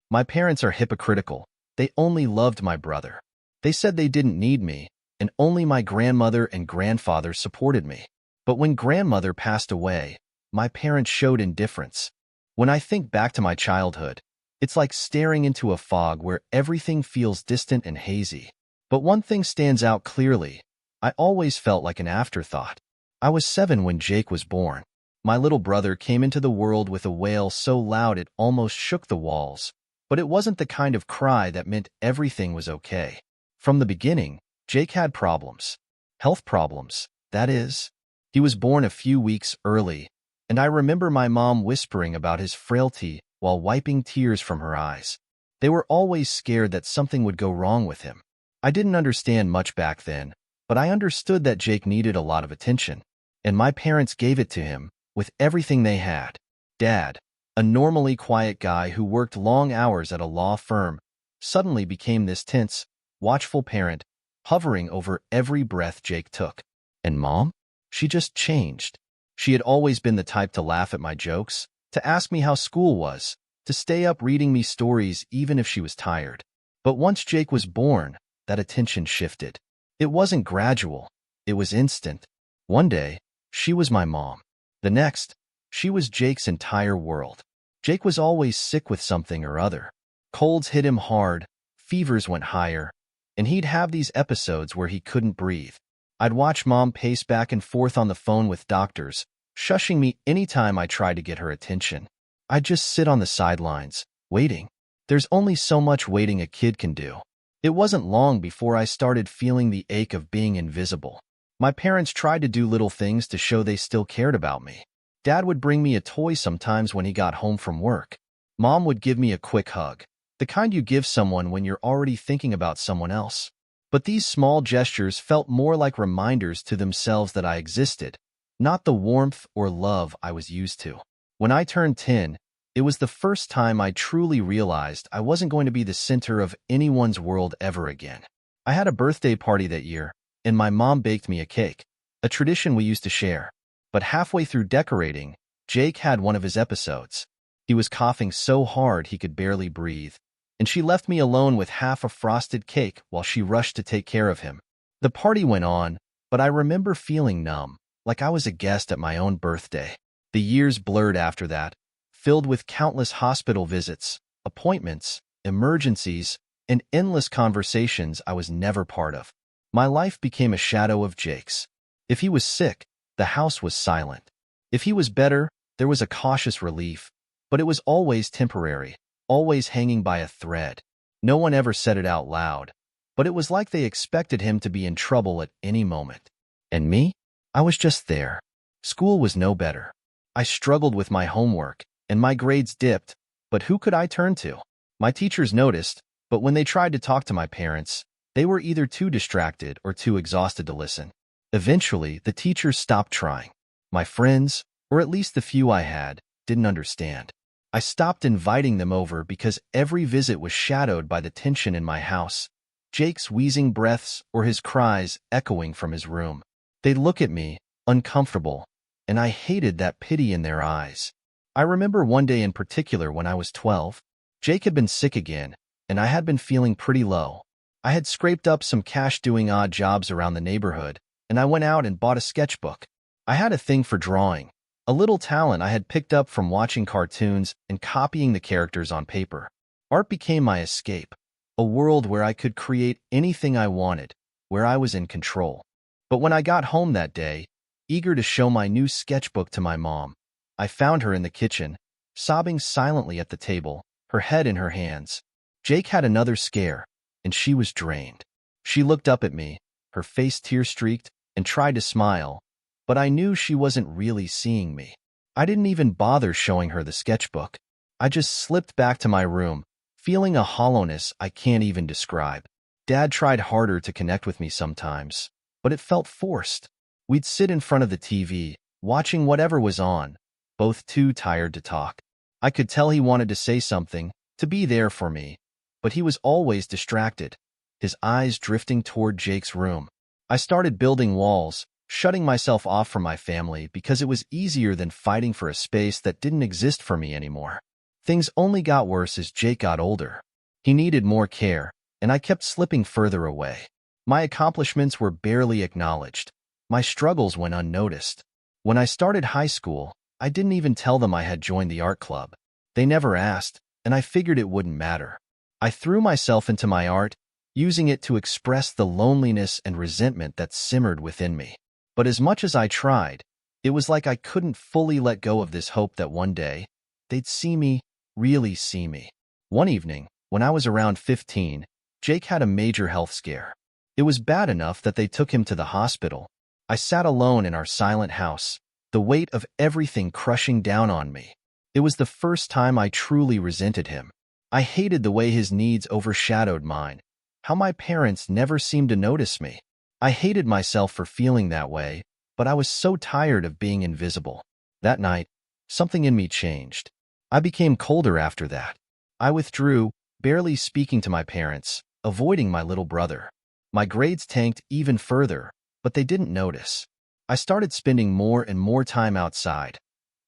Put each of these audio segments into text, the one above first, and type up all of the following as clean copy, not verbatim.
My parents are hypocritical. They only loved my brother. They said they didn't need me, and only my grandmother and grandfather supported me. But when grandmother passed away, my parents showed indifference. When I think back to my childhood, it's like staring into a fog where everything feels distant and hazy. But one thing stands out clearly. I always felt like an afterthought. I was 7 when Jake was born. My little brother came into the world with a wail so loud it almost shook the walls. But it wasn't the kind of cry that meant everything was okay. From the beginning, Jake had problems. Health problems, that is. He was born a few weeks early, and I remember my mom whispering about his frailty while wiping tears from her eyes. They were always scared that something would go wrong with him. I didn't understand much back then, but I understood that Jake needed a lot of attention, and my parents gave it to him with everything they had. Dad, a normally quiet guy who worked long hours at a law firm, suddenly became this tense, watchful parent, hovering over every breath Jake took. And Mom? She just changed. She had always been the type to laugh at my jokes, to ask me how school was, to stay up reading me stories even if she was tired. But once Jake was born, that attention shifted. It wasn't gradual. It was instant. One day, she was my mom. The next, she was Jake's entire world. Jake was always sick with something or other. Colds hit him hard, fevers went higher, and he'd have these episodes where he couldn't breathe. I'd watch Mom pace back and forth on the phone with doctors, shushing me anytime I tried to get her attention. I'd just sit on the sidelines, waiting. There's only so much waiting a kid can do. It wasn't long before I started feeling the ache of being invisible. My parents tried to do little things to show they still cared about me. Dad would bring me a toy sometimes when he got home from work. Mom would give me a quick hug, the kind you give someone when you're already thinking about someone else. But these small gestures felt more like reminders to themselves that I existed, not the warmth or love I was used to. When I turned 10, it was the first time I truly realized I wasn't going to be the center of anyone's world ever again. I had a birthday party that year, and my mom baked me a cake, a tradition we used to share. But halfway through decorating, Jake had one of his episodes. He was coughing so hard he could barely breathe, and she left me alone with half a frosted cake while she rushed to take care of him. The party went on, but I remember feeling numb, like I was a guest at my own birthday. The years blurred after that, filled with countless hospital visits, appointments, emergencies, and endless conversations I was never part of. My life became a shadow of Jake's. If he was sick, the house was silent. If he was better, there was a cautious relief, but it was always temporary, always hanging by a thread. No one ever said it out loud, but it was like they expected him to be in trouble at any moment. And me? I was just there. School was no better. I struggled with my homework, and my grades dipped, but who could I turn to? My teachers noticed, but when they tried to talk to my parents, they were either too distracted or too exhausted to listen. Eventually, the teachers stopped trying. My friends, or at least the few I had, didn't understand. I stopped inviting them over because every visit was shadowed by the tension in my house, Jake's wheezing breaths or his cries echoing from his room. They'd look at me, uncomfortable, and I hated that pity in their eyes. I remember one day in particular when I was 12. Jake had been sick again, and I had been feeling pretty low. I had scraped up some cash doing odd jobs around the neighborhood, and I went out and bought a sketchbook. I had a thing for drawing, a little talent I had picked up from watching cartoons and copying the characters on paper. Art became my escape, a world where I could create anything I wanted, where I was in control. But when I got home that day, eager to show my new sketchbook to my mom, I found her in the kitchen, sobbing silently at the table, her head in her hands. Jake had another scare, and she was drained. She looked up at me, her face tear-streaked, and tried to smile, but I knew she wasn't really seeing me. I didn't even bother showing her the sketchbook. I just slipped back to my room, feeling a hollowness I can't even describe. Dad tried harder to connect with me sometimes, but it felt forced. We'd sit in front of the TV, watching whatever was on, both too tired to talk. I could tell he wanted to say something, to be there for me, but he was always distracted, his eyes drifting toward Jake's room. I started building walls, shutting myself off from my family because it was easier than fighting for a space that didn't exist for me anymore. Things only got worse as Jake got older. He needed more care, and I kept slipping further away. My accomplishments were barely acknowledged. My struggles went unnoticed. When I started high school, I didn't even tell them I had joined the art club. They never asked, and I figured it wouldn't matter. I threw myself into my art, using it to express the loneliness and resentment that simmered within me. But as much as I tried, it was like I couldn't fully let go of this hope that one day, they'd see me, really see me. One evening, when I was around 15, Jake had a major health scare. It was bad enough that they took him to the hospital. I sat alone in our silent house, the weight of everything crushing down on me. It was the first time I truly resented him. I hated the way his needs overshadowed mine, how my parents never seemed to notice me. I hated myself for feeling that way, but I was so tired of being invisible. That night, something in me changed. I became colder after that. I withdrew, barely speaking to my parents, avoiding my little brother. My grades tanked even further, but they didn't notice. I started spending more and more time outside,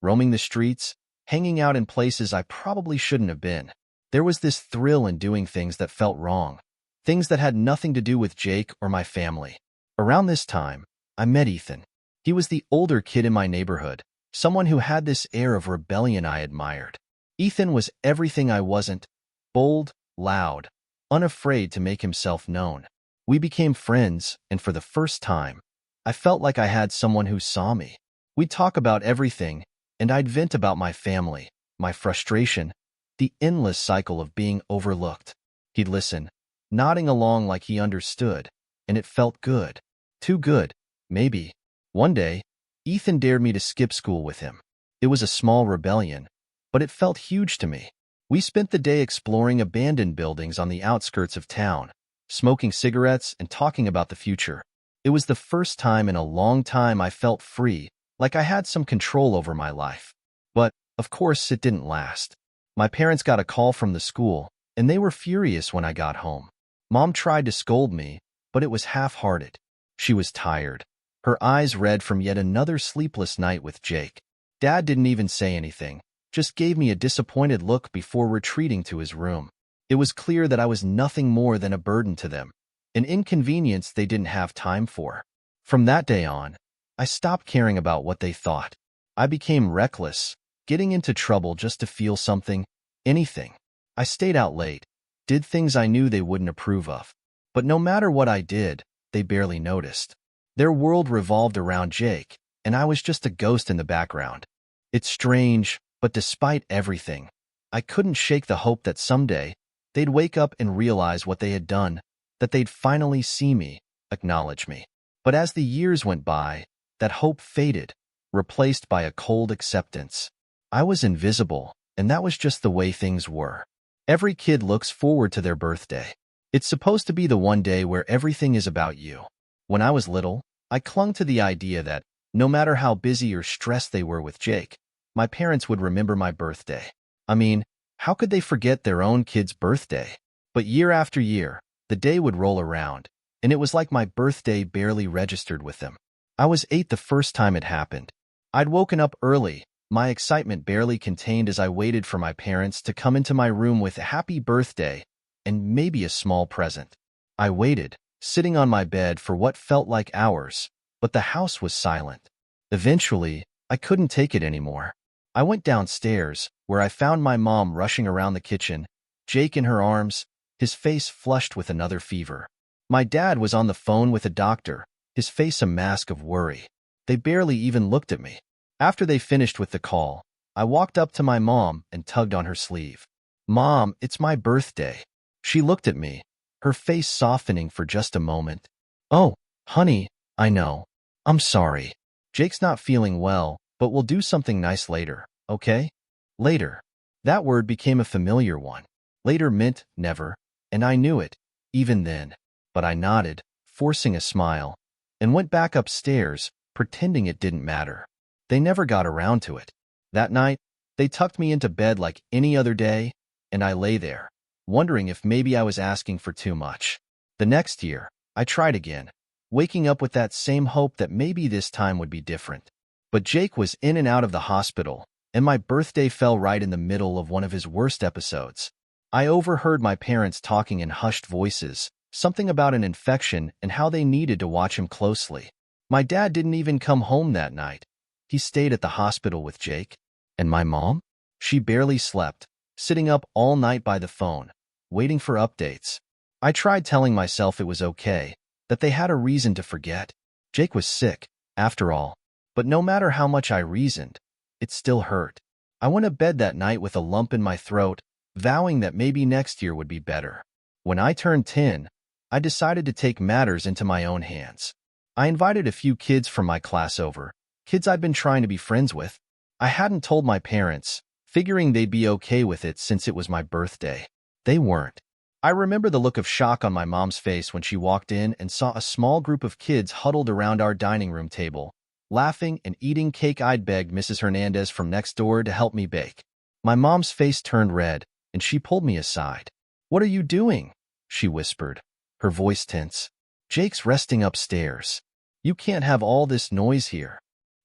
roaming the streets, hanging out in places I probably shouldn't have been. There was this thrill in doing things that felt wrong, things that had nothing to do with Jake or my family. Around this time, I met Ethan. He was the older kid in my neighborhood, someone who had this air of rebellion I admired. Ethan was everything I wasn't: bold, loud, unafraid to make himself known. We became friends, and for the first time, I felt like I had someone who saw me. We'd talk about everything, and I'd vent about my family, my frustration, the endless cycle of being overlooked. He'd listen, nodding along like he understood, and it felt good. Too good, maybe. One day, Ethan dared me to skip school with him. It was a small rebellion, but it felt huge to me. We spent the day exploring abandoned buildings on the outskirts of town, smoking cigarettes and talking about the future. It was the first time in a long time I felt free, like I had some control over my life. But, of course, it didn't last. My parents got a call from the school, and they were furious when I got home. Mom tried to scold me, but it was half-hearted. She was tired, her eyes red from yet another sleepless night with Jake. Dad didn't even say anything, just gave me a disappointed look before retreating to his room. It was clear that I was nothing more than a burden to them, an inconvenience they didn't have time for. From that day on, I stopped caring about what they thought. I became reckless, getting into trouble just to feel something, anything. I stayed out late, did things I knew they wouldn't approve of. But no matter what I did, they barely noticed. Their world revolved around Jake, and I was just a ghost in the background. It's strange, but despite everything, I couldn't shake the hope that someday they'd wake up and realize what they had done, that they'd finally see me, acknowledge me. But as the years went by, that hope faded, replaced by a cold acceptance. I was invisible, and that was just the way things were. Every kid looks forward to their birthday. It's supposed to be the one day where everything is about you. When I was little, I clung to the idea that, no matter how busy or stressed they were with Jake, my parents would remember my birthday. I mean, how could they forget their own kid's birthday? But year after year, the day would roll around, and it was like my birthday barely registered with them. I was 8 the first time it happened. I'd woken up early, my excitement barely contained as I waited for my parents to come into my room with a happy birthday and maybe a small present. I waited, sitting on my bed for what felt like hours, but the house was silent. Eventually, I couldn't take it anymore. I went downstairs, where I found my mom rushing around the kitchen, Jake in her arms, his face flushed with another fever. My dad was on the phone with a doctor, his face a mask of worry. They barely even looked at me. After they finished with the call, I walked up to my mom and tugged on her sleeve. "Mom, it's my birthday." She looked at me, her face softening for just a moment. "Oh, honey, I know. I'm sorry. Jake's not feeling well, but we'll do something nice later, okay?" Later. That word became a familiar one. Later meant never, and I knew it, even then. But I nodded, forcing a smile, and went back upstairs, pretending it didn't matter. They never got around to it. That night, they tucked me into bed like any other day, and I lay there, wondering if maybe I was asking for too much. The next year, I tried again, waking up with that same hope that maybe this time would be different. But Jake was in and out of the hospital, and my birthday fell right in the middle of one of his worst episodes. I overheard my parents talking in hushed voices, something about an infection and how they needed to watch him closely. My dad didn't even come home that night. He stayed at the hospital with Jake. And my mom? She barely slept, sitting up all night by the phone, waiting for updates. I tried telling myself it was okay, that they had a reason to forget. Jake was sick, after all. But no matter how much I reasoned, it still hurt. I went to bed that night with a lump in my throat, vowing that maybe next year would be better. When I turned 10, I decided to take matters into my own hands. I invited a few kids from my class over, kids I'd been trying to be friends with. I hadn't told my parents, figuring they'd be okay with it since it was my birthday. They weren't. I remember the look of shock on my mom's face when she walked in and saw a small group of kids huddled around our dining room table, laughing and eating cake. I'd begged Mrs. Hernandez from next door to help me bake. My mom's face turned red, and she pulled me aside. "What are you doing?" she whispered, her voice tense. "Jake's resting upstairs. You can't have all this noise here."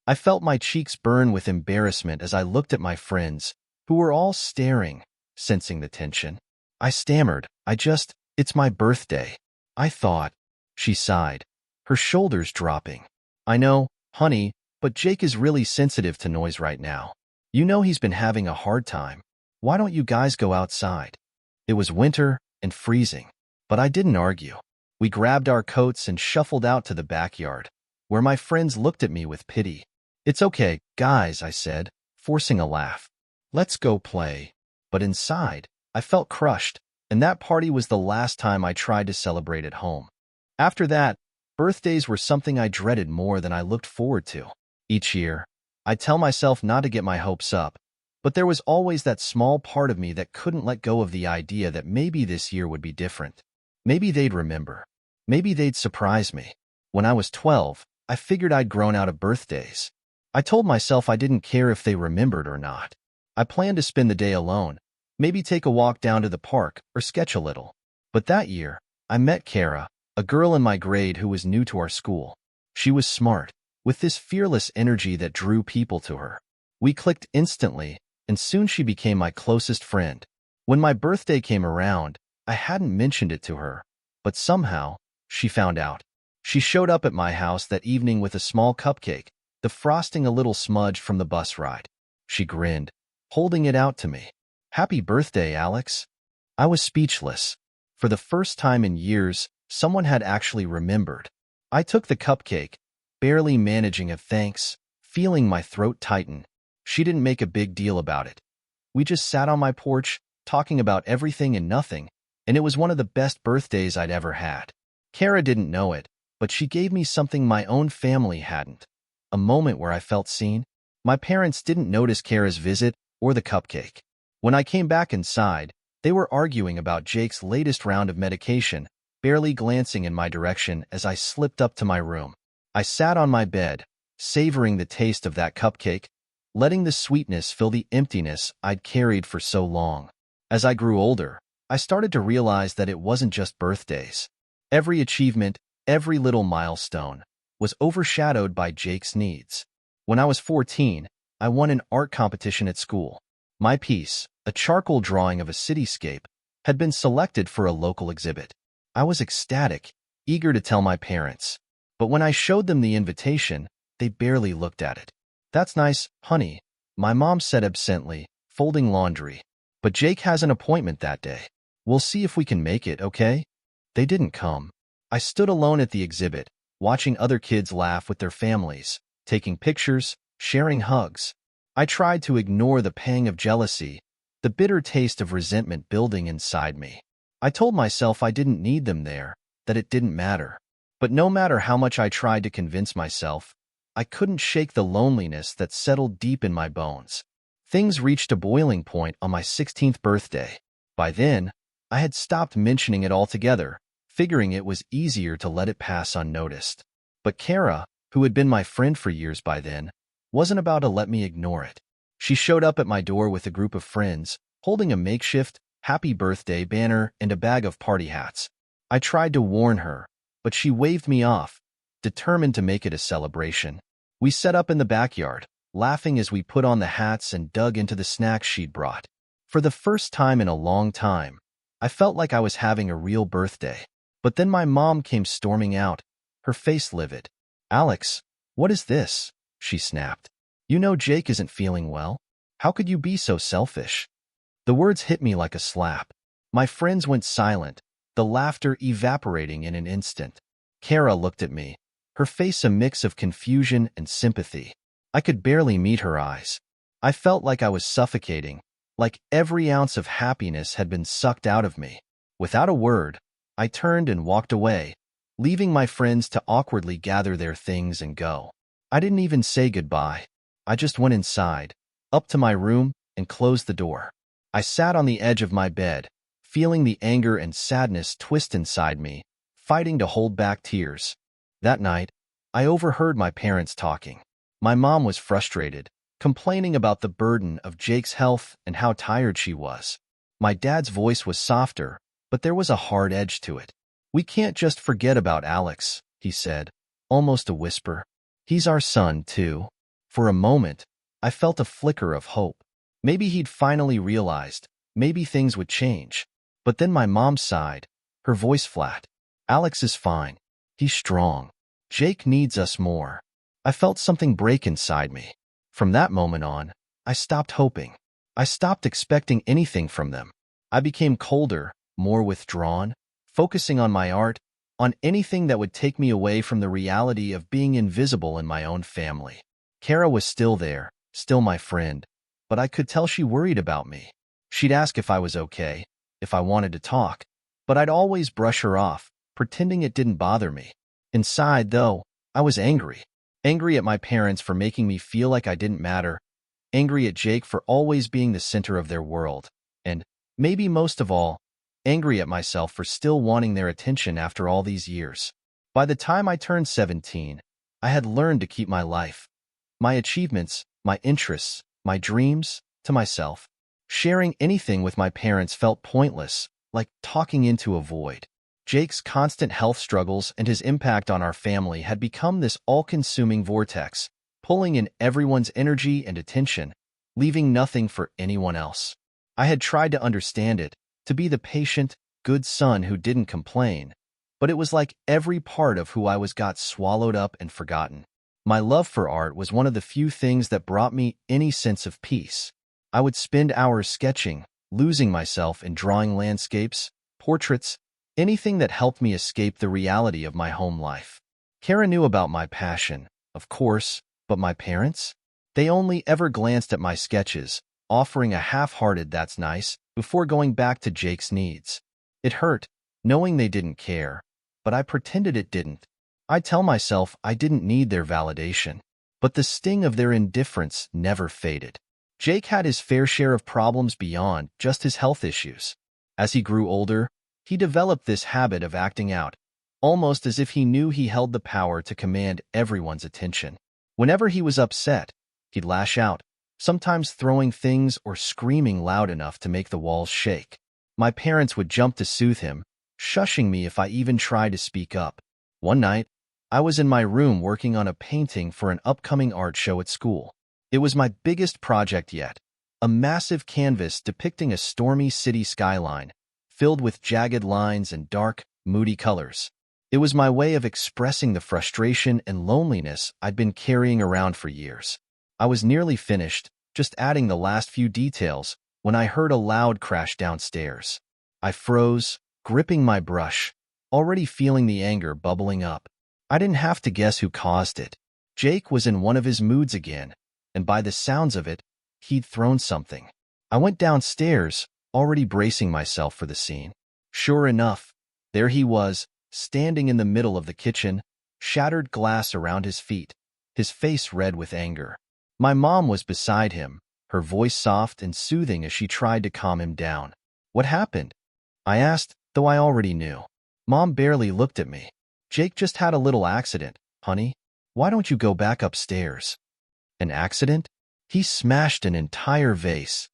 I felt my cheeks burn with embarrassment as I looked at my friends, who were all staring, sensing the tension. I stammered, "It's my birthday." I thought. She sighed, her shoulders dropping. "I know, honey, but Jake is really sensitive to noise right now. You know he's been having a hard time. Why don't you guys go outside?" It was winter and freezing, but I didn't argue. We grabbed our coats and shuffled out to the backyard, where my friends looked at me with pity. "It's okay, guys," I said, forcing a laugh. "Let's go play." But inside, I felt crushed, and that party was the last time I tried to celebrate at home. After that, birthdays were something I dreaded more than I looked forward to. Each year, I'd tell myself not to get my hopes up, but there was always that small part of me that couldn't let go of the idea that maybe this year would be different. Maybe they'd remember. Maybe they'd surprise me. When I was 12, I figured I'd grown out of birthdays. I told myself I didn't care if they remembered or not. I planned to spend the day alone, maybe take a walk down to the park or sketch a little. But that year, I met Kara, a girl in my grade who was new to our school. She was smart, with this fearless energy that drew people to her. We clicked instantly, and soon she became my closest friend. When my birthday came around, I hadn't mentioned it to her, but somehow, she found out. She showed up at my house that evening with a small cupcake, the frosting a little smudged from the bus ride. She grinned, holding it out to me. "Happy birthday, Alex." I was speechless. For the first time in years, someone had actually remembered. I took the cupcake, barely managing a thanks, feeling my throat tighten. She didn't make a big deal about it. We just sat on my porch, talking about everything and nothing, and it was one of the best birthdays I'd ever had. Kara didn't know it, but she gave me something my own family hadn't. A moment where I felt seen. My parents didn't notice Kara's visit or the cupcake. When I came back inside, they were arguing about Jake's latest round of medication, barely glancing in my direction as I slipped up to my room. I sat on my bed, savoring the taste of that cupcake, letting the sweetness fill the emptiness I'd carried for so long. As I grew older, I started to realize that it wasn't just birthdays. Every achievement, every little milestone, was overshadowed by Jake's needs. When I was 14, I won an art competition at school. My piece, a charcoal drawing of a cityscape, had been selected for a local exhibit. I was ecstatic, eager to tell my parents. But when I showed them the invitation, they barely looked at it. "That's nice, honey," my mom said absently, folding laundry. "But Jake has an appointment that day. We'll see if we can make it, okay?" They didn't come. I stood alone at the exhibit, watching other kids laugh with their families, taking pictures, sharing hugs. I tried to ignore the pang of jealousy, the bitter taste of resentment building inside me. I told myself I didn't need them there, that it didn't matter. But no matter how much I tried to convince myself, I couldn't shake the loneliness that settled deep in my bones. Things reached a boiling point on my 16th birthday. By then, I had stopped mentioning it altogether, figuring it was easier to let it pass unnoticed. But Kara, who had been my friend for years by then, wasn't about to let me ignore it. She showed up at my door with a group of friends, holding a makeshift "Happy Birthday" banner and a bag of party hats. I tried to warn her, but she waved me off, determined to make it a celebration. We set up in the backyard, laughing as we put on the hats and dug into the snacks she'd brought. For the first time in a long time, I felt like I was having a real birthday. But then my mom came storming out, her face livid. "Alex, what is this?" she snapped. "You know Jake isn't feeling well. How could you be so selfish?" The words hit me like a slap. My friends went silent, the laughter evaporating in an instant. Kara looked at me, her face a mix of confusion and sympathy. I could barely meet her eyes. I felt like I was suffocating, like every ounce of happiness had been sucked out of me. Without a word, I turned and walked away, leaving my friends to awkwardly gather their things and go. I didn't even say goodbye. I just went inside, up to my room, and closed the door. I sat on the edge of my bed, feeling the anger and sadness twist inside me, fighting to hold back tears. That night, I overheard my parents talking. My mom was frustrated, complaining about the burden of Jake's health and how tired she was. My dad's voice was softer, but there was a hard edge to it. "We can't just forget about Alex," he said, almost a whisper. "He's our son, too." For a moment, I felt a flicker of hope. Maybe he'd finally realized, maybe things would change. But then my mom sighed, her voice flat. "Alex is fine. He's strong. Jake needs us more." I felt something break inside me. From that moment on, I stopped hoping. I stopped expecting anything from them. I became colder, more withdrawn, focusing on my art, on anything that would take me away from the reality of being invisible in my own family. Kara was still there, still my friend, but I could tell she worried about me. She'd ask if I was okay, if I wanted to talk, but I'd always brush her off, pretending it didn't bother me. Inside, though, I was angry. Angry at my parents for making me feel like I didn't matter, angry at Jake for always being the center of their world, and, maybe most of all, angry at myself for still wanting their attention after all these years. By the time I turned 17, I had learned to keep my life, my achievements, my interests, my dreams, to myself. Sharing anything with my parents felt pointless, like talking into a void. Jake's constant health struggles and his impact on our family had become this all-consuming vortex, pulling in everyone's energy and attention, leaving nothing for anyone else. I had tried to understand it, to be the patient, good son who didn't complain, but it was like every part of who I was got swallowed up and forgotten. My love for art was one of the few things that brought me any sense of peace. I would spend hours sketching, losing myself in drawing landscapes, portraits, anything that helped me escape the reality of my home life. Kara knew about my passion, of course, but my parents? They only ever glanced at my sketches, offering a half-hearted "that's nice," before going back to Jake's needs. It hurt, knowing they didn't care, but I pretended it didn't. I'd tell myself I didn't need their validation, but the sting of their indifference never faded. Jake had his fair share of problems beyond just his health issues. As he grew older, he developed this habit of acting out, almost as if he knew he held the power to command everyone's attention. Whenever he was upset, he'd lash out, sometimes throwing things or screaming loud enough to make the walls shake. My parents would jump to soothe him, shushing me if I even tried to speak up. One night, I was in my room working on a painting for an upcoming art show at school. It was my biggest project yet, a massive canvas depicting a stormy city skyline, filled with jagged lines and dark, moody colors. It was my way of expressing the frustration and loneliness I'd been carrying around for years. I was nearly finished, just adding the last few details, when I heard a loud crash downstairs. I froze, gripping my brush, already feeling the anger bubbling up. I didn't have to guess who caused it. Jake was in one of his moods again, and by the sounds of it, he'd thrown something. I went downstairs, already bracing myself for the scene. Sure enough, there he was, standing in the middle of the kitchen, shattered glass around his feet, his face red with anger. My mom was beside him, her voice soft and soothing as she tried to calm him down. "What happened?" I asked, though I already knew. Mom barely looked at me. "Jake just had a little accident, honey. Why don't you go back upstairs?" "An accident?" "He smashed an entire vase."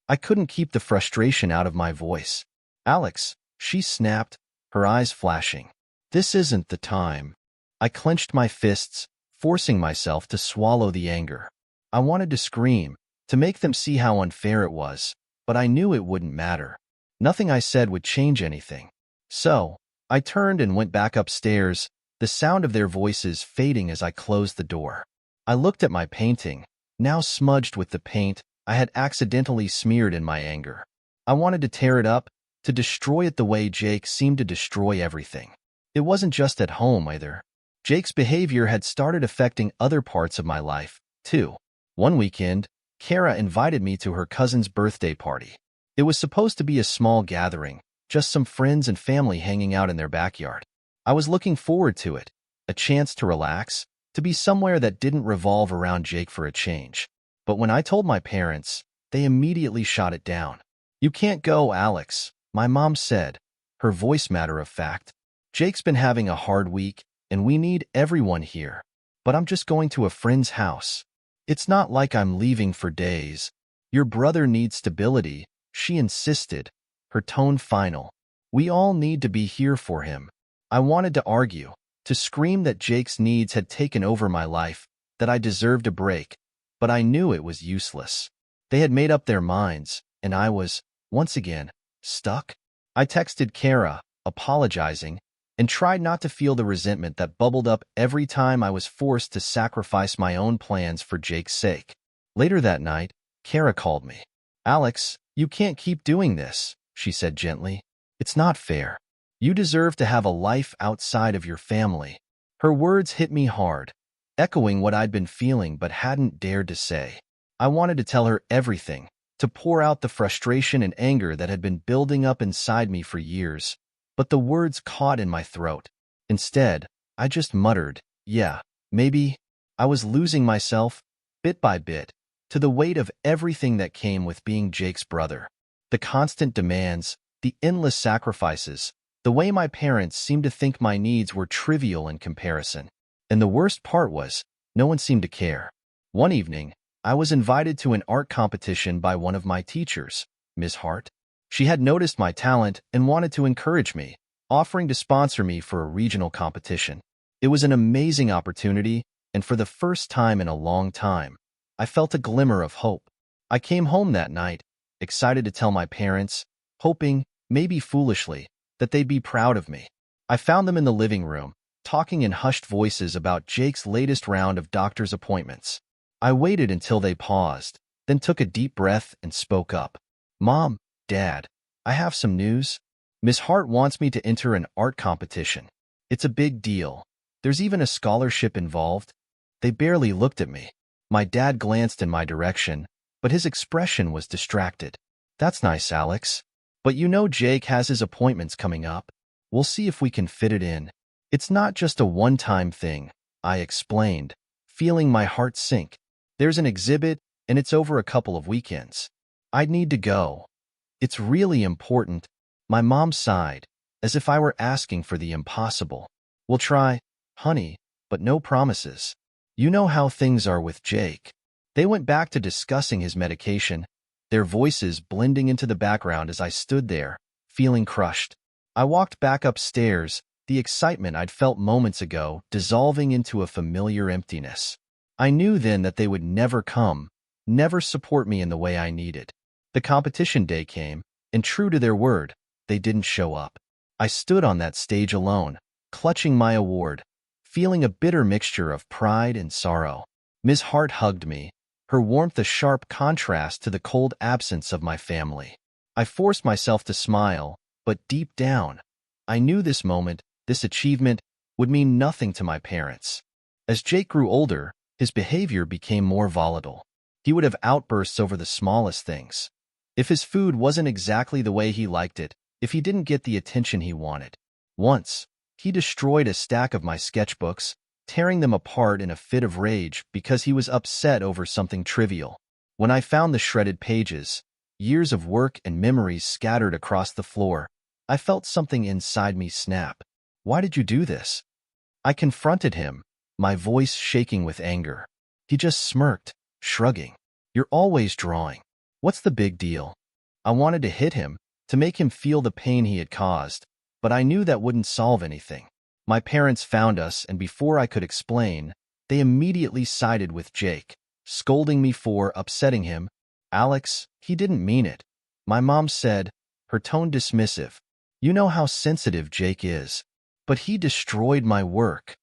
I couldn't keep the frustration out of my voice. "Alex," she snapped, her eyes flashing. "This isn't the time." I clenched my fists, forcing myself to swallow the anger. I wanted to scream, to make them see how unfair it was, but I knew it wouldn't matter. Nothing I said would change anything. So, I turned and went back upstairs, the sound of their voices fading as I closed the door. I looked at my painting, now smudged with the paint I had accidentally smeared in my anger. I wanted to tear it up, to destroy it the way Jake seemed to destroy everything. It wasn't just at home either. Jake's behavior had started affecting other parts of my life, too. One weekend, Kara invited me to her cousin's birthday party. It was supposed to be a small gathering, just some friends and family hanging out in their backyard. I was looking forward to it, a chance to relax, to be somewhere that didn't revolve around Jake for a change. But when I told my parents, they immediately shot it down. "You can't go, Alex," my mom said, her voice matter of fact. "Jake's been having a hard week, and we need everyone here. But I'm just going to a friend's house. It's not like I'm leaving for days. Your brother needs stability," she insisted, her tone final. "We all need to be here for him." I wanted to argue, to scream that Jake's needs had taken over my life, that I deserved a break, but I knew it was useless. They had made up their minds, and I was, once again, stuck. I texted Kara, apologizing, and tried not to feel the resentment that bubbled up every time I was forced to sacrifice my own plans for Jake's sake. Later that night, Kara called me. "Alex, you can't keep doing this," she said gently. "It's not fair. You deserve to have a life outside of your family." Her words hit me hard, echoing what I'd been feeling but hadn't dared to say. I wanted to tell her everything, to pour out the frustration and anger that had been building up inside me for years, but the words caught in my throat. Instead, I just muttered, "Yeah, maybe." I was losing myself, bit by bit, to the weight of everything that came with being Jake's brother. The constant demands, the endless sacrifices, the way my parents seemed to think my needs were trivial in comparison. And the worst part was, no one seemed to care. One evening, I was invited to an art competition by one of my teachers, Ms. Hart. She had noticed my talent and wanted to encourage me, offering to sponsor me for a regional competition. It was an amazing opportunity, and for the first time in a long time, I felt a glimmer of hope. I came home that night, excited to tell my parents, hoping, maybe foolishly, that they'd be proud of me. I found them in the living room, talking in hushed voices about Jake's latest round of doctor's appointments. I waited until they paused, then took a deep breath and spoke up. "Mom, Dad, I have some news. Miss Hart wants me to enter an art competition. It's a big deal. There's even a scholarship involved." They barely looked at me. My dad glanced in my direction, but his expression was distracted. "That's nice, Alex. But you know Jake has his appointments coming up. We'll see if we can fit it in. It's not just a one-time thing," I explained, feeling my heart sink. "There's an exhibit, and it's over a couple of weekends. I'd need to go. It's really important." My mom sighed, as if I were asking for the impossible. "We'll try, honey, but no promises. You know how things are with Jake." They went back to discussing his medication, their voices blending into the background as I stood there, feeling crushed. I walked back upstairs, the excitement I'd felt moments ago dissolving into a familiar emptiness. I knew then that they would never come, never support me in the way I needed. The competition day came, and true to their word, they didn't show up. I stood on that stage alone, clutching my award, feeling a bitter mixture of pride and sorrow. Ms. Hart hugged me, her warmth a sharp contrast to the cold absence of my family. I forced myself to smile, but deep down, I knew this moment, this achievement, would mean nothing to my parents. As Jake grew older, his behavior became more volatile. He would have outbursts over the smallest things. If his food wasn't exactly the way he liked it, if he didn't get the attention he wanted. Once, he destroyed a stack of my sketchbooks, tearing them apart in a fit of rage because he was upset over something trivial. When I found the shredded pages, years of work and memories scattered across the floor, I felt something inside me snap. "Why did you do this?" I confronted him, my voice shaking with anger. He just smirked, shrugging. "You're always drawing. What's the big deal?" I wanted to hit him, to make him feel the pain he had caused, but I knew that wouldn't solve anything. My parents found us, and before I could explain, they immediately sided with Jake. scolding me for upsetting him. "Alex, he didn't mean it," my mom said, her tone dismissive. "You know how sensitive Jake is." "But he destroyed my work,"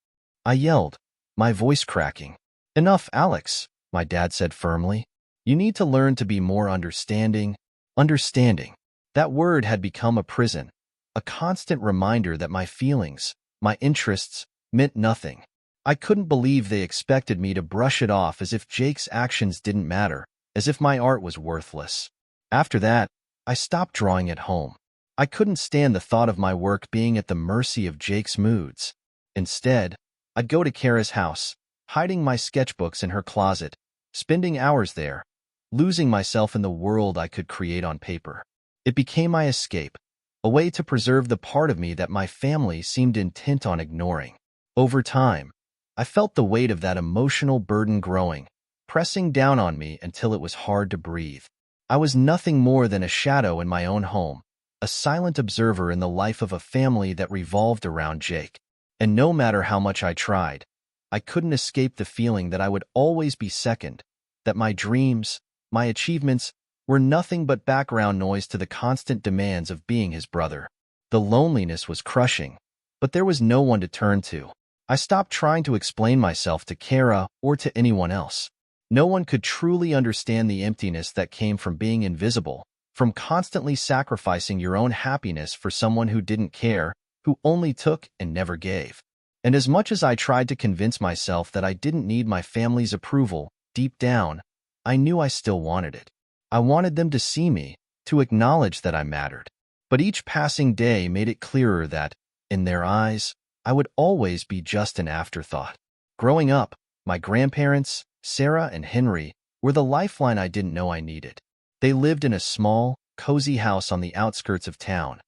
I yelled, my voice cracking. "Enough, Alex," my dad said firmly. "You need to learn to be more understanding." Understanding. That word had become a prison, a constant reminder that my feelings, my interests, meant nothing. I couldn't believe they expected me to brush it off as if Jake's actions didn't matter, as if my art was worthless. After that, I stopped drawing at home. I couldn't stand the thought of my work being at the mercy of Jake's moods. Instead, I'd go to Kara's house, hiding my sketchbooks in her closet, spending hours there, losing myself in the world I could create on paper. It became my escape, a way to preserve the part of me that my family seemed intent on ignoring. Over time, I felt the weight of that emotional burden growing, pressing down on me until it was hard to breathe. I was nothing more than a shadow in my own home, a silent observer in the life of a family that revolved around Jake. And no matter how much I tried, I couldn't escape the feeling that I would always be second, that my dreams, my achievements, were nothing but background noise to the constant demands of being his brother. The loneliness was crushing, but there was no one to turn to. I stopped trying to explain myself to Kara or to anyone else. No one could truly understand the emptiness that came from being invisible, from constantly sacrificing your own happiness for someone who didn't care, who only took and never gave. And as much as I tried to convince myself that I didn't need my family's approval, deep down, I knew I still wanted it. I wanted them to see me, to acknowledge that I mattered. But each passing day made it clearer that, in their eyes, I would always be just an afterthought. Growing up, my grandparents, Sarah and Henry, were the lifeline I didn't know I needed. They lived in a small, cozy house on the outskirts of town,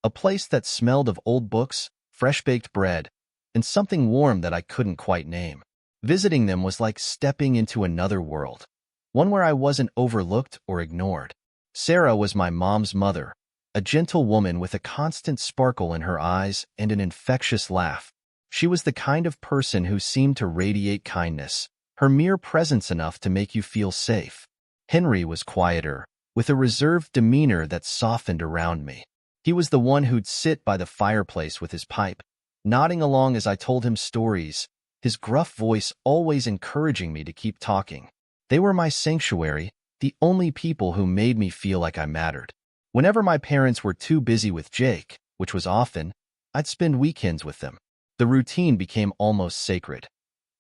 a place that smelled of old books, fresh-baked bread, and something warm that I couldn't quite name. Visiting them was like stepping into another world, one where I wasn't overlooked or ignored. Sarah was my mom's mother, a gentle woman with a constant sparkle in her eyes and an infectious laugh. She was the kind of person who seemed to radiate kindness, her mere presence enough to make you feel safe. Henry was quieter, with a reserved demeanor that softened around me. He was the one who'd sit by the fireplace with his pipe, nodding along as I told him stories, his gruff voice always encouraging me to keep talking. They were my sanctuary, the only people who made me feel like I mattered. Whenever my parents were too busy with Jake, which was often, I'd spend weekends with them. The routine became almost sacred.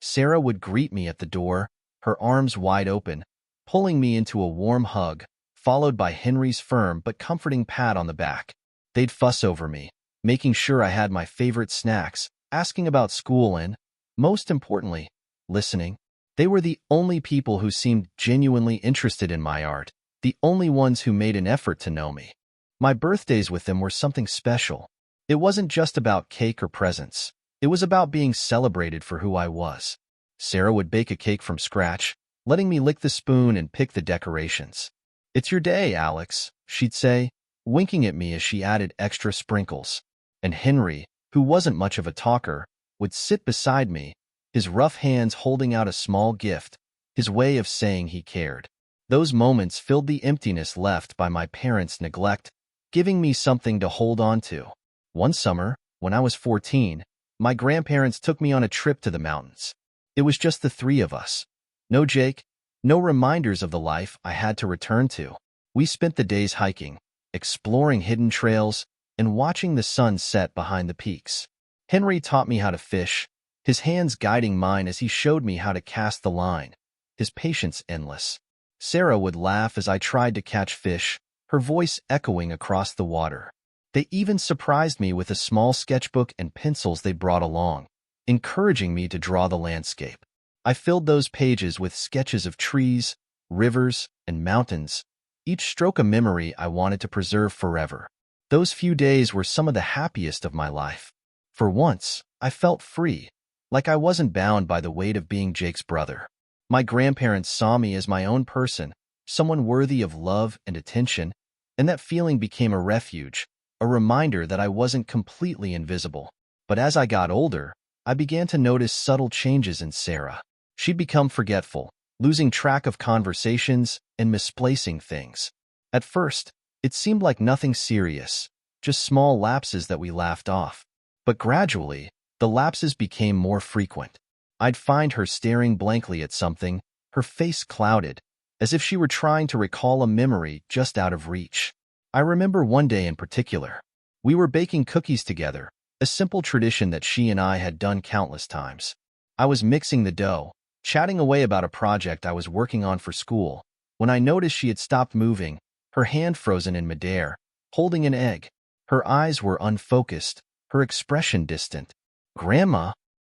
Sarah would greet me at the door, her arms wide open, pulling me into a warm hug, followed by Henry's firm but comforting pat on the back. They'd fuss over me, making sure I had my favorite snacks, asking about school and, most importantly, listening. They were the only people who seemed genuinely interested in my art, the only ones who made an effort to know me. My birthdays with them were something special. It wasn't just about cake or presents. It was about being celebrated for who I was. Sarah would bake a cake from scratch, letting me lick the spoon and pick the decorations. "It's your day, Alex," she'd say, winking at me as she added extra sprinkles. And Henry, who wasn't much of a talker, would sit beside me, his rough hands holding out a small gift, his way of saying he cared. Those moments filled the emptiness left by my parents' neglect, giving me something to hold on to. One summer, when I was 14, my grandparents took me on a trip to the mountains. It was just the three of us. No Jake, no reminders of the life I had to return to. We spent the days hiking, exploring hidden trails, and watching the sun set behind the peaks. Henry taught me how to fish, his hands guiding mine as he showed me how to cast the line, his patience endless. Sarah would laugh as I tried to catch fish, her voice echoing across the water. They even surprised me with a small sketchbook and pencils they brought along, encouraging me to draw the landscape. I filled those pages with sketches of trees, rivers, and mountains, each stroke a memory I wanted to preserve forever. Those few days were some of the happiest of my life. For once, I felt free, like I wasn't bound by the weight of being Jake's brother. My grandparents saw me as my own person, someone worthy of love and attention, and that feeling became a refuge, a reminder that I wasn't completely invisible. But as I got older, I began to notice subtle changes in Sarah. She'd become forgetful, losing track of conversations and misplacing things. At first, it seemed like nothing serious, just small lapses that we laughed off. But gradually, the lapses became more frequent. I'd find her staring blankly at something, her face clouded, as if she were trying to recall a memory just out of reach. I remember one day in particular. We were baking cookies together, a simple tradition that she and I had done countless times. I was mixing the dough, chatting away about a project I was working on for school, when I noticed she had stopped moving, her hand frozen in midair, holding an egg. Her eyes were unfocused, her expression distant. "Grandma,"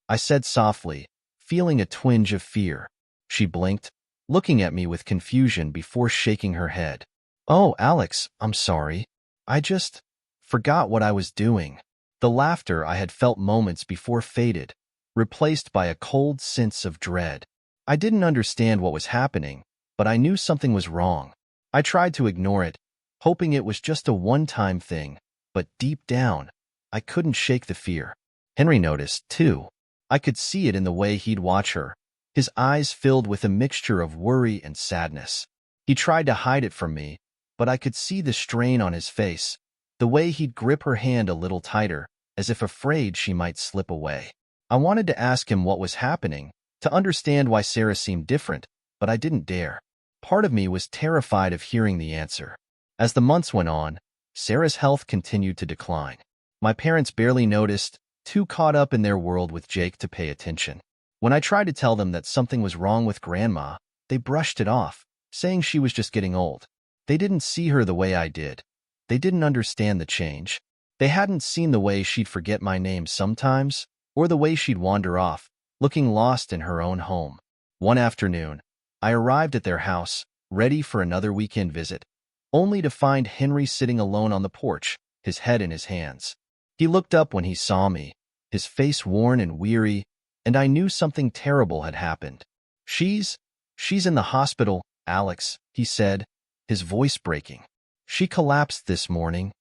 I said softly, feeling a twinge of fear. She blinked, looking at me with confusion before shaking her head. "Oh, Alex, I'm sorry. I just forgot what I was doing." The laughter I had felt moments before faded, replaced by a cold sense of dread. I didn't understand what was happening, but I knew something was wrong. I tried to ignore it, hoping it was just a one-time thing, but deep down, I couldn't shake the fear. Henry noticed, too. I could see it in the way he'd watch her, his eyes filled with a mixture of worry and sadness. He tried to hide it from me, but I could see the strain on his face, the way he'd grip her hand a little tighter, as if afraid she might slip away. I wanted to ask him what was happening, to understand why Sarah seemed different, but I didn't dare. Part of me was terrified of hearing the answer. As the months went on, Sarah's health continued to decline. My parents barely noticed, too caught up in their world with Jake to pay attention. When I tried to tell them that something was wrong with Grandma, they brushed it off, saying she was just getting old. They didn't see her the way I did. They didn't understand the change. They hadn't seen the way she'd forget my name sometimes, or the way she'd wander off, looking lost in her own home. One afternoon, I arrived at their house, ready for another weekend visit, only to find Henry sitting alone on the porch, his head in his hands. He looked up when he saw me, his face worn and weary, and I knew something terrible had happened. She's in the hospital, Alex," he said, his voice breaking. "She collapsed this morning."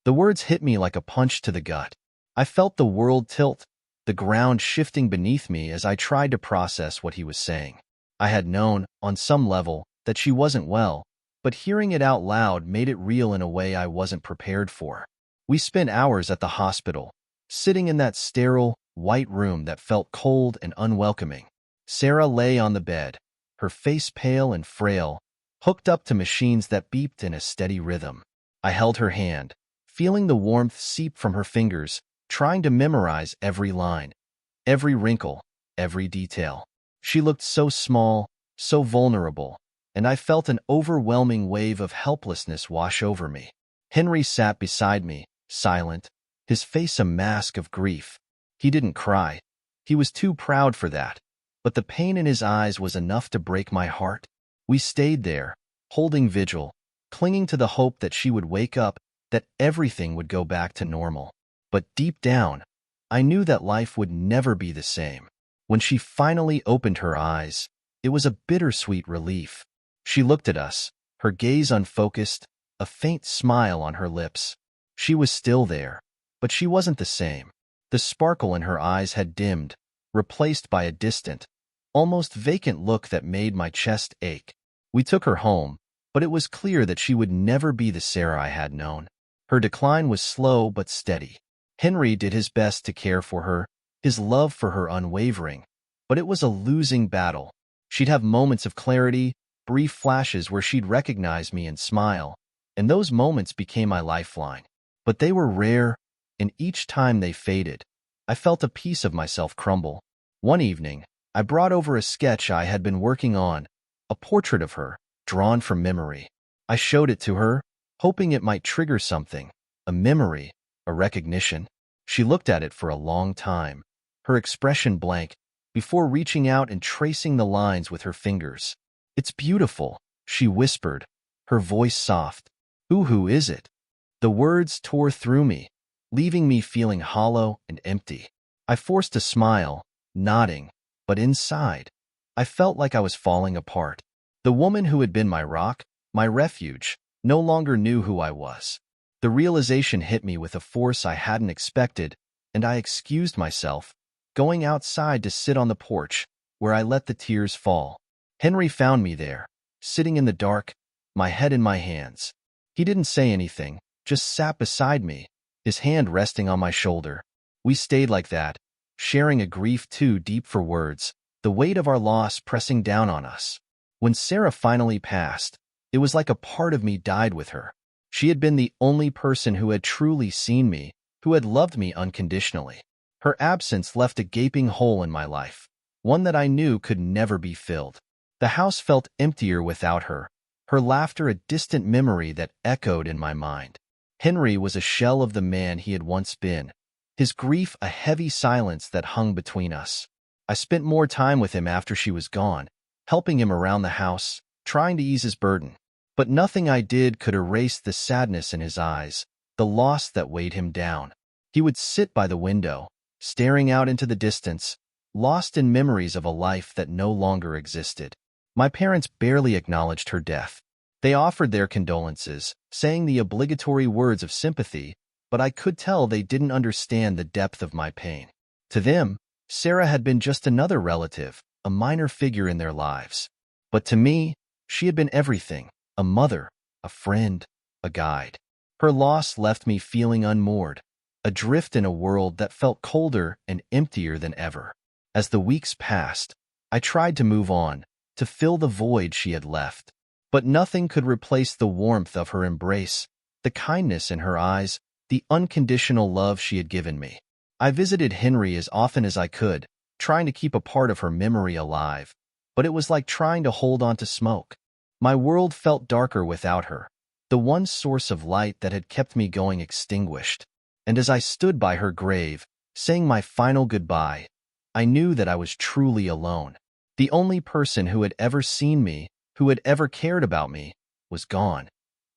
The words hit me like a punch to the gut. I felt the world tilt, the ground shifting beneath me as I tried to process what he was saying. I had known, on some level, that she wasn't well, but hearing it out loud made it real in a way I wasn't prepared for. We spent hours at the hospital, sitting in that sterile, white room that felt cold and unwelcoming. Sarah lay on the bed, her face pale and frail, hooked up to machines that beeped in a steady rhythm. I held her hand, feeling the warmth seep from her fingers, trying to memorize every line, every wrinkle, every detail. She looked so small, so vulnerable, and I felt an overwhelming wave of helplessness wash over me. Henry sat beside me, silent, his face a mask of grief. He didn't cry. He was too proud for that, but the pain in his eyes was enough to break my heart. We stayed there, holding vigil, clinging to the hope that she would wake up, that everything would go back to normal. But deep down, I knew that life would never be the same. When she finally opened her eyes, it was a bittersweet relief. She looked at us, her gaze unfocused, a faint smile on her lips. She was still there, but she wasn't the same. The sparkle in her eyes had dimmed, replaced by a distant, almost vacant look that made my chest ache. We took her home, but it was clear that she would never be the Sarah I had known. Her decline was slow but steady. Henry did his best to care for her, his love for her unwavering, but it was a losing battle. She'd have moments of clarity, brief flashes where she'd recognize me and smile, and those moments became my lifeline. But they were rare, and each time they faded, I felt a piece of myself crumble. One evening, I brought over a sketch I had been working on, a portrait of her, drawn from memory. I showed it to her, hoping it might trigger something, a memory, a recognition. She looked at it for a long time, her expression blank, before reaching out and tracing the lines with her fingers. "It's beautiful," she whispered, her voice soft. Who is it?" The words tore through me, leaving me feeling hollow and empty. I forced a smile, nodding, but inside, I felt like I was falling apart. The woman who had been my rock, my refuge, no longer knew who I was. The realization hit me with a force I hadn't expected, and I excused myself, going outside to sit on the porch, where I let the tears fall. Henry found me there, sitting in the dark, my head in my hands. He didn't say anything, just sat beside me, his hand resting on my shoulder. We stayed like that, sharing a grief too deep for words, the weight of our loss pressing down on us. When Sarah finally passed, it was like a part of me died with her. She had been the only person who had truly seen me, who had loved me unconditionally. Her absence left a gaping hole in my life, one that I knew could never be filled. The house felt emptier without her, her laughter a distant memory that echoed in my mind. Henry was a shell of the man he had once been, his grief a heavy silence that hung between us. I spent more time with him after she was gone, helping him around the house, trying to ease his burden. But nothing I did could erase the sadness in his eyes, the loss that weighed him down. He would sit by the window, staring out into the distance, lost in memories of a life that no longer existed. My parents barely acknowledged her death. They offered their condolences, saying the obligatory words of sympathy, but I could tell they didn't understand the depth of my pain. To them, Sarah had been just another relative, a minor figure in their lives. But to me, she had been everything, a mother, a friend, a guide. Her loss left me feeling unmoored, adrift in a world that felt colder and emptier than ever. As the weeks passed, I tried to move on, to fill the void she had left. But nothing could replace the warmth of her embrace, the kindness in her eyes, the unconditional love she had given me. I visited Henry as often as I could, trying to keep a part of her memory alive, but it was like trying to hold on to smoke. My world felt darker without her, the one source of light that had kept me going extinguished. And as I stood by her grave, saying my final goodbye, I knew that I was truly alone. The only person who had ever seen me, who had ever cared about me, was gone,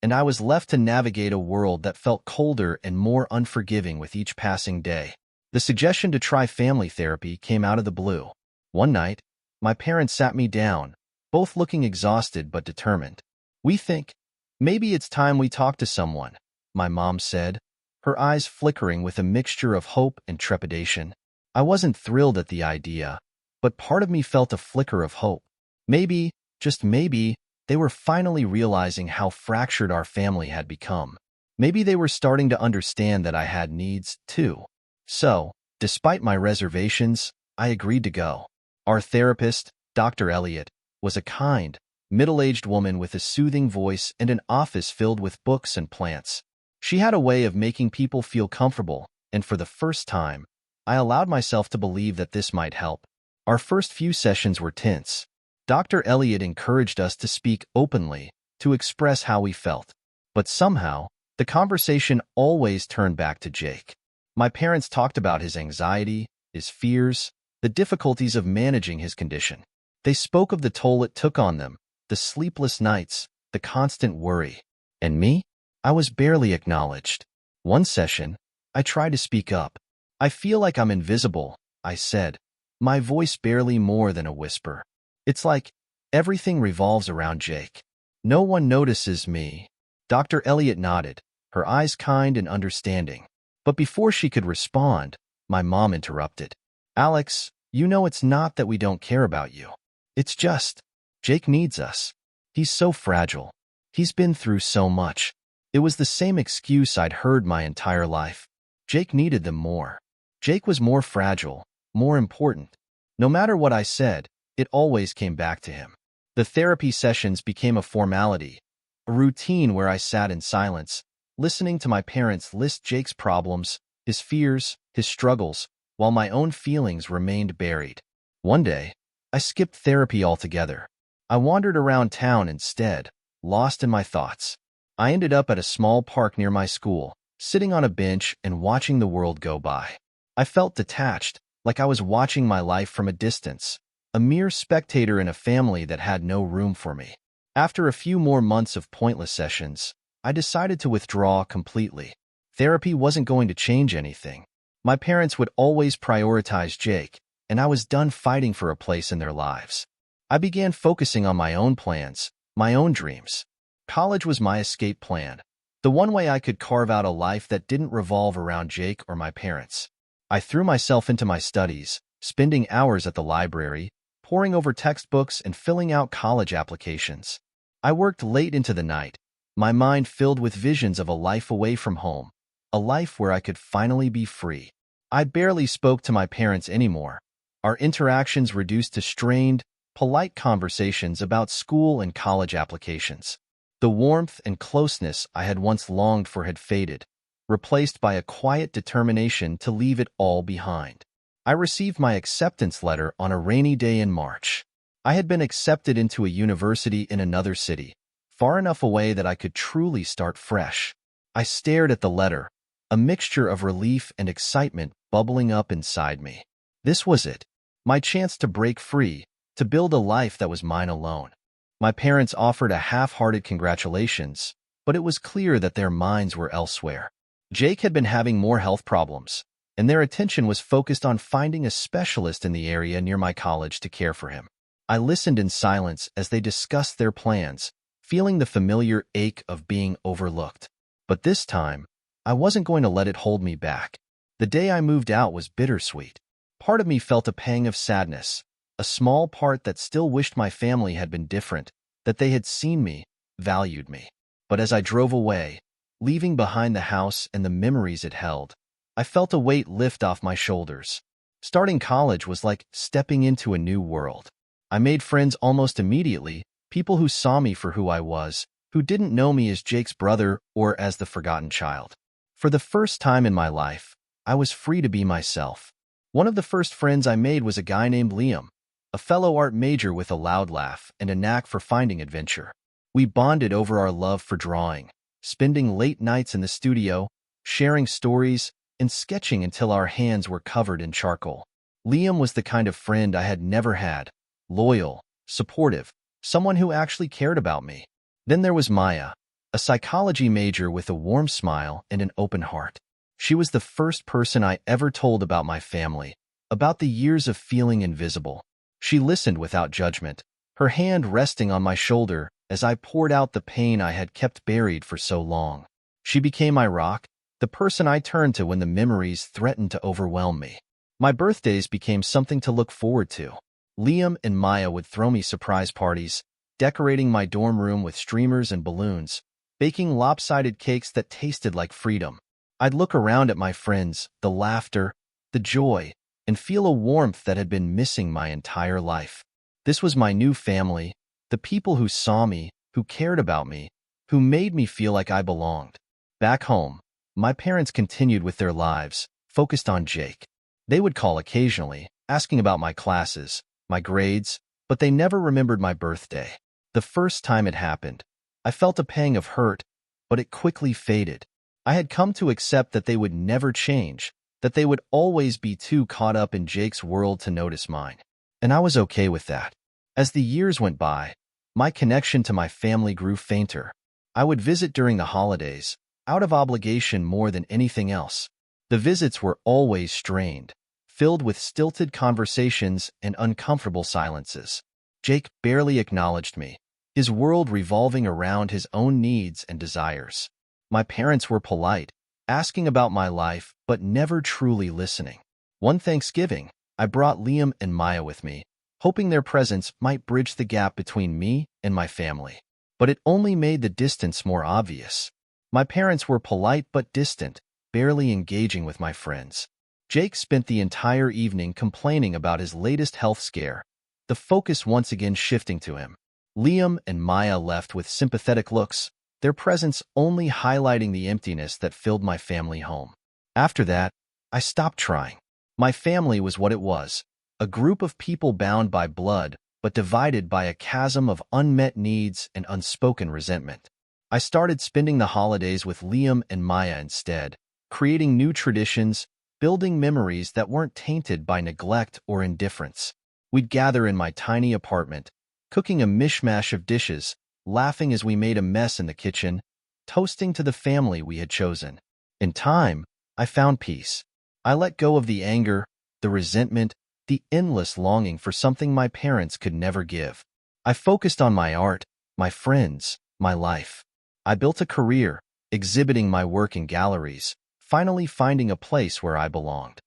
and I was left to navigate a world that felt colder and more unforgiving with each passing day. The suggestion to try family therapy came out of the blue. One night, my parents sat me down, both looking exhausted but determined. "We think, maybe it's time we talk to someone," my mom said, her eyes flickering with a mixture of hope and trepidation. I wasn't thrilled at the idea, but part of me felt a flicker of hope. Maybe, just maybe, they were finally realizing how fractured our family had become. Maybe they were starting to understand that I had needs, too. So, despite my reservations, I agreed to go. Our therapist, Dr. Elliot, was a kind, middle-aged woman with a soothing voice and an office filled with books and plants. She had a way of making people feel comfortable, and for the first time, I allowed myself to believe that this might help. Our first few sessions were tense. Dr. Elliot encouraged us to speak openly, to express how we felt. But somehow, the conversation always turned back to Jake. My parents talked about his anxiety, his fears, the difficulties of managing his condition. They spoke of the toll it took on them, the sleepless nights, the constant worry. And me? I was barely acknowledged. One session, I tried to speak up. "I feel like I'm invisible," I said, my voice barely more than a whisper. "It's like everything revolves around Jake. No one notices me." Dr. Elliot nodded, her eyes kind and understanding. But before she could respond, my mom interrupted. "Alex, you know it's not that we don't care about you. It's just, Jake needs us. He's so fragile. He's been through so much." It was the same excuse I'd heard my entire life. Jake needed them more. Jake was more fragile, more important. No matter what I said, it always came back to him. The therapy sessions became a formality, a routine where I sat in silence, listening to my parents list Jake's problems, his fears, his struggles, while my own feelings remained buried. One day, I skipped therapy altogether. I wandered around town instead, lost in my thoughts. I ended up at a small park near my school, sitting on a bench and watching the world go by. I felt detached, like I was watching my life from a distance, a mere spectator in a family that had no room for me. After a few more months of pointless sessions, I decided to withdraw completely. Therapy wasn't going to change anything. My parents would always prioritize Jake, and I was done fighting for a place in their lives. I began focusing on my own plans, my own dreams. College was my escape plan, the one way I could carve out a life that didn't revolve around Jake or my parents. I threw myself into my studies, spending hours at the library, poring over textbooks and filling out college applications. I worked late into the night, my mind filled with visions of a life away from home, a life where I could finally be free. I barely spoke to my parents anymore. Our interactions reduced to strained, polite conversations about school and college applications. The warmth and closeness I had once longed for had faded, replaced by a quiet determination to leave it all behind. I received my acceptance letter on a rainy day in March. I had been accepted into a university in another city, far enough away that I could truly start fresh. I stared at the letter, a mixture of relief and excitement bubbling up inside me. This was it, my chance to break free, to build a life that was mine alone. My parents offered a half-hearted congratulations, but it was clear that their minds were elsewhere. Jake had been having more health problems, and their attention was focused on finding a specialist in the area near my college to care for him. I listened in silence as they discussed their plans, feeling the familiar ache of being overlooked. But this time, I wasn't going to let it hold me back. The day I moved out was bittersweet. Part of me felt a pang of sadness, a small part that still wished my family had been different, that they had seen me, valued me. But as I drove away, leaving behind the house and the memories it held, I felt a weight lift off my shoulders. Starting college was like stepping into a new world. I made friends almost immediately, people who saw me for who I was, who didn't know me as Jake's brother or as the forgotten child. For the first time in my life, I was free to be myself. One of the first friends I made was a guy named Liam, a fellow art major with a loud laugh and a knack for finding adventure. We bonded over our love for drawing, spending late nights in the studio, sharing stories, and sketching until our hands were covered in charcoal. Liam was the kind of friend I had never had, loyal, supportive, someone who actually cared about me. Then there was Maya, a psychology major with a warm smile and an open heart. She was the first person I ever told about my family, about the years of feeling invisible. She listened without judgment, her hand resting on my shoulder as I poured out the pain I had kept buried for so long. She became my rock, the person I turned to when the memories threatened to overwhelm me. My birthdays became something to look forward to. Liam and Maya would throw me surprise parties, decorating my dorm room with streamers and balloons, baking lopsided cakes that tasted like freedom. I'd look around at my friends, the laughter, the joy, and feel a warmth that had been missing my entire life. This was my new family, the people who saw me, who cared about me, who made me feel like I belonged. Back home, my parents continued with their lives, focused on Jake. They would call occasionally, asking about my classes, my grades, but they never remembered my birthday. The first time it happened, I felt a pang of hurt, but it quickly faded. I had come to accept that they would never change, that they would always be too caught up in Jake's world to notice mine. And I was okay with that. As the years went by, my connection to my family grew fainter. I would visit during the holidays, out of obligation more than anything else. The visits were always strained, filled with stilted conversations and uncomfortable silences. Jake barely acknowledged me, his world revolving around his own needs and desires. My parents were polite, asking about my life, but never truly listening. One Thanksgiving, I brought Liam and Maya with me, hoping their presence might bridge the gap between me and my family. But it only made the distance more obvious. My parents were polite but distant, barely engaging with my friends. Jake spent the entire evening complaining about his latest health scare, the focus once again shifting to him. Liam and Maya left with sympathetic looks, their presence only highlighting the emptiness that filled my family home. After that, I stopped trying. My family was what it was, a group of people bound by blood, but divided by a chasm of unmet needs and unspoken resentment. I started spending the holidays with Liam and Maya instead, creating new traditions, building memories that weren't tainted by neglect or indifference. We'd gather in my tiny apartment, cooking a mishmash of dishes, laughing as we made a mess in the kitchen, toasting to the family we had chosen. In time, I found peace. I let go of the anger, the resentment, the endless longing for something my parents could never give. I focused on my art, my friends, my life. I built a career, exhibiting my work in galleries, finally finding a place where I belonged.